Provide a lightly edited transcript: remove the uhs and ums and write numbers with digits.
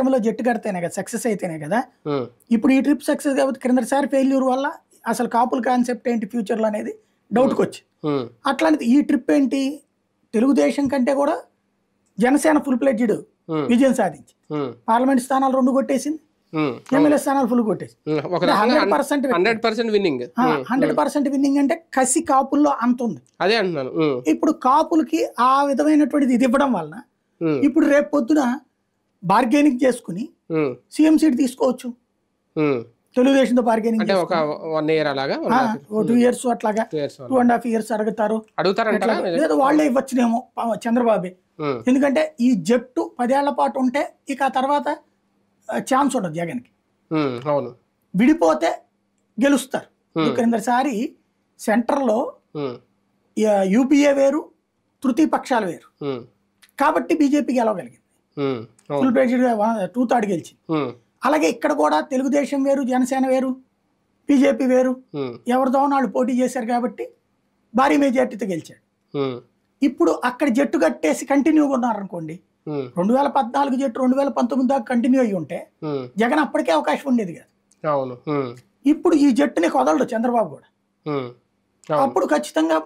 కూటమిలో జట్టు కడితేనే కదా సక్సెస్ అయితేనే కదా. ఇప్పుడు ఈ ట్రిప్ సక్సెస్ కాబట్టి క్రిందసారి ఫెయిల్యూర్ వల్ల అసలు కాపుల కాన్సెప్ట్ ఏంటి ఫ్యూచర్లో అనేది డౌట్కి వచ్చింది. అట్లాంటిది ఈ ట్రిప్ ఏంటి, తెలుగుదేశం కంటే కూడా జనసేన ఫుల్ ప్లెడ్జ్డ్ విజయం సాధించి పార్లమెంట్ స్థానాలు 2 కొట్టేసింది, ఎమ్మెల్యే స్థానాలు ఫుల్ కొట్టేసింది. 100% విన్నింగ్. 100% విన్నింగ్ అంటే కసి కాపుల్లో అంత ఉంది. అదే అంటున్నాను. ఇప్పుడు కాపులకి ఆ విధమైనటువంటిది ఇది ఇవ్వడం వలన ఇప్పుడు రేపు పొద్దున బార్గెనింగ్ చేసుకుని సీఎం సీట్ తీసుకోవచ్చు. తెలుగుదేశంతో బార్గెనింగ్ అంటే ఒక 1 year అలాగా 2 years అట్లాగా 2.5 years అడుగుతారంటారా, లేదా వాళ్ళే ఇవ్వచ్చునేమో చంద్రబాబు. ఎందుకంటే ఈ జట్టు 10 ఏళ్ల పాటు ఉంటే ఇక ఆ తర్వాత ఛాన్స్ ఉండదు జగన్కి. అవును, విడిపోతే గెలుస్తారు. క్రిందసారి సెంటర్లో యూపీఏ వేరు, తృతీయ పక్షాలు వేరు కాబట్టి బీజేపీ గెలవగలిగింది, ఫుల్ ప్లేజ్డ్గా 2/3 గెలిచింది. అలాగే ఇక్కడ కూడా తెలుగుదేశం వేరు, జనసేన వేరు, బీజేపీ వేరు, ఎవరిదో వాళ్ళు పోటీ చేశారు కాబట్టి భారీ మెజార్టీతో గెలిచాడు. ఇప్పుడు అక్కడ జట్టు కట్టేసి కంటిన్యూగా ఉన్నారనుకోండి, 2014 జట్టు 2019 దాకా కంటిన్యూ అయ్యి ఉంటే జగన్ అప్పటికే అవకాశం ఉండేది కాదు. ఇప్పుడు ఈ జట్టుని వదలడు చంద్రబాబు కూడా. అప్పుడు ఖచ్చితంగా